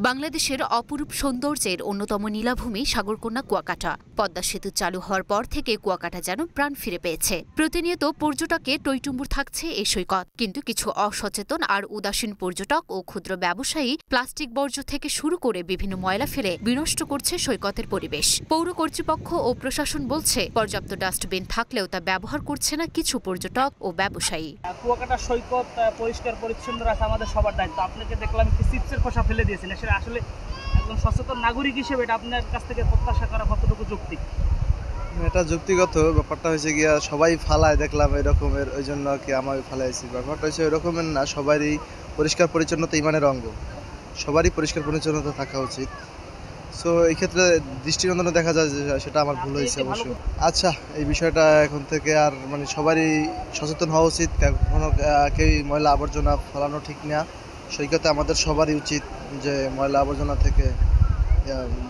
বাংলাদেশের অপরূপ সৌন্দর্যের অন্যতম নীলাভূমি সাগরকন্যা কুয়াকাটা। পদ্মা সেতু চালু হওয়ার পর থেকে কুয়াকাটা যেন প্রাণ ফিরে পেয়েছে। প্রতিনিয়ত পর্যটকে টইটুম্বুর থাকছে এই সৈকত, কিন্তু কিছু অসচেতন আর উদাসীন পর্যটক ও ক্ষুদ্র ব্যবসায়ী প্লাস্টিক বর্জ্য থেকে শুরু করে বিভিন্ন ময়লা ফেলে বিনষ্ট করছে সৈকতের পরিবেশ। পৌর কর্তৃপক্ষ ও প্রশাসন বলছে পর্যাপ্ত ডাস্টবিন থাকলেও তা ব্যবহার করছে না কিছু পর্যটক ও ব্যবসায়ী। কুয়াকাটা সৈকত পরিষ্কার পরিচ্ছন্ন রাখা আমাদের সবার দায়িত্ব। আপনাকে দেখলাম একটি চিপসের খোসা ফেলে দিয়েছেন, সেটা আসলে একজন সচেতন নাগরিক হিসেবে এটা আপনার কাছ থেকে প্রত্যাশা করা কতটুকু যৌক্তিক? এটা যুক্তিগত। ব্যাপারটা হয়েছে গিয়া সবাই ফালায় দেখলাম এরকমের, ওই জন্য আর কি আমি ফালাইছি। ব্যাপারটা হচ্ছে এরকমের না, সবারই পরিষ্কার পরিচ্ছন্নতা ইমানের অঙ্গ, সবারই পরিষ্কার পরিচ্ছন্নতা থাকা উচিত। সো এই ক্ষেত্রে দৃষ্টিনন্দনে দেখা যায় যে সেটা আমার ভুল হয়েছে অবশ্যই। আচ্ছা, এই বিষয়টা এখন থেকে আর সবারই সচেতন হওয়া উচিত। কখনো কেউ ময়লা আবর্জনা ফেলানো ঠিক না। সৈকতে আমাদের সবারই উচিত যে ময়লা আবর্জনা থেকে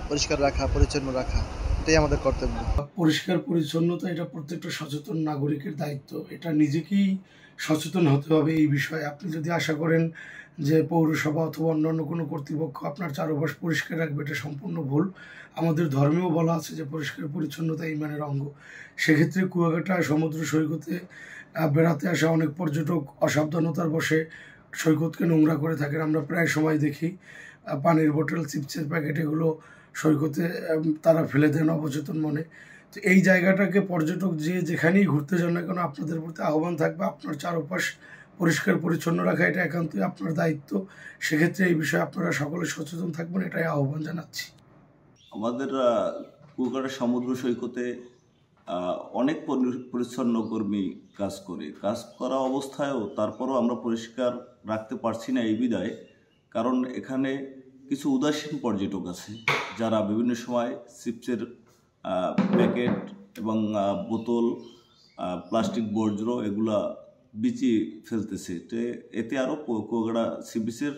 পরিষ্কার রাখা, পরিচ্ছন্ন রাখা, এটাই আমাদের কর্তব্য। পরিষ্কার পরিচ্ছন্নতা এটা প্রত্যেকটা সচেতন নাগরিকের দায়িত্ব। এটা নিজেকেই সচেতন হতে হবে এই বিষয়ে। আপনি যদি আশা করেন যে পৌরসভা অথবা অন্যান্য কোনো কর্তৃপক্ষ আপনার চারপাশ পরিষ্কার রাখবে, এটা সম্পূর্ণ ভুল। আমাদের ধর্মেও বলা আছে যে পরিষ্কার পরিচ্ছন্নতা ইমানের অঙ্গ। সেক্ষেত্রে কুয়াকাটা সমুদ্র সৈকতে বেড়াতে আসা অনেক পর্যটক অসাবধানতার বশে সৈকতকে নোংরা করে থাকেন। আমরা প্রায় সময় দেখি পানির বোতল, চিপসের প্যাকেট এগুলো সৈকতে তারা ফেলে দেন অবচেতন মনে। তো এই জায়গাটাকে পর্যটক যেখানেই ঘুরতে যান না কেন, আপনাদের প্রতি আহ্বান থাকবে আপনার চারপাশ পরিষ্কার পরিচ্ছন্ন রাখা, এটা একান্তই আপনার দায়িত্ব। সেক্ষেত্রে এই বিষয়ে আপনারা সকলে সচেতন থাকবেন, এটাই আহ্বান জানাচ্ছি। আমাদের কুয়াকাটা সমুদ্র সৈকতে অনেক পরিচ্ছন্ন কর্মী কাজ করা অবস্থায়ও তারপরও আমরা পরিষ্কার রাখতে পারছি না এই বিদায়। কারণ এখানে কিছু উদাসীন পর্যটক আছে যারা বিভিন্ন সময় চিপসের প্যাকেট এবং বোতল, প্লাস্টিক বর্জ্য এগুলা বিচিয়ে ফেলতেছে। এতে আরও কুয়াকাটা সি বিচের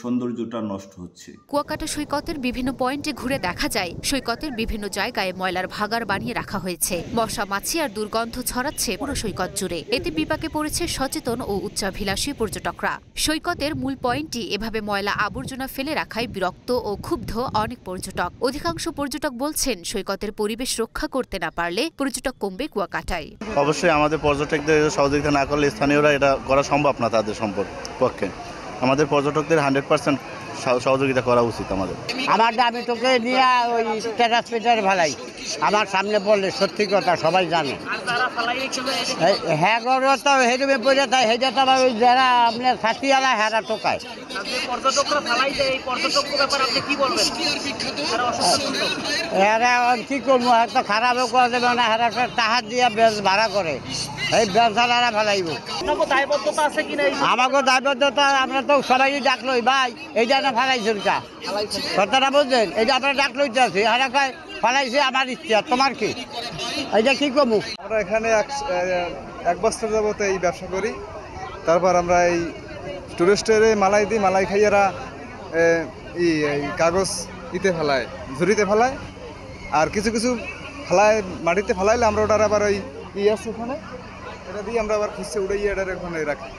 সৌন্দর্যটা নষ্ট হচ্ছে। কুয়াকাটা সৈকতের বিভিন্ন পয়েন্টে ঘুরে দেখা যায় সৈকতের বিভিন্ন জায়গায় ময়লার ভাগাড় বানিয়ে রাখা হয়েছে। মশা, মাছি আর দুর্গন্ধ ছড়াচ্ছে পুরো সৈকত জুড়ে। এতে বিপাকে পড়েছে সচেতন ও উচ্চাভিলাষী পর্যটকরা। সৈকতের মূল পয়েন্টটি এভাবে ময়লা আবর্জনা ফেলে রাখায় বিরক্ত ও ক্ষুব্ধ অনেক পর্যটক। অধিকাংশ পর্যটক বলছেন সৈকতের পরিবেশ রক্ষা করতে না পারলে পর্যটক কমবে কুয়াকাটায়। অবশ্যই আমাদের পর্যটকদের সহযোগিতা না করলে স্থানীয়রা এটা করা সম্ভব না। তাদের পক্ষে আমাদের পর্যটকদের 100% সহযোগিতা করা উচিত। আমার আমি তোকে নিয়ে ওই টেরাস পেটার ভালাই আমার সামনে বললে সত্যি কথা সবাই জানে। হ্যাঁ গরু তো হেঁটে পড়ে তাই হেঁটে তো ওই যারা আপনার ফাঁসিওয়ালা হেরা টোকায়। হেরা কি করবো, হয়তো খারাপও করে দেবে না, হেরা টাহার দিয়ে বেশ ভাড়া করে এই ব্যবসাদারা ফেলাইব। আমাকে দায়বদ্ধতা আমরা তো সবাই ডাকলই ভাই, এই জন্য ফেলাইছেন কা কথাটা বুঝলেন, এই যে আপনারা ডাকলইতে আছি হারা কয় ফেলাইছে আমার ইচ্ছা, তোমার কি এইটা কি কমু? আমরা এখানে 1 বছর যাবত এই ব্যবসা করি। তারপর আমরা এই টুরিস্টের মালাই দিই, মালাই খাইয়েরা এই কাগজ ফেলায়, ঝুড়িতে ফেলায়, আর কিছু কিছু ফেলায় মাটিতে ফেলাইলে আমরা ওটার আবার ওই আছে ওখানে, এটা দিয়ে আমরা আবার খুঁজছে উড়াইয়ে এটার ওখানে রাখি।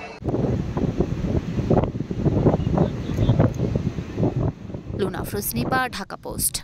লুনা ফ্রোসনিপা, ঢাকা পোস্ট।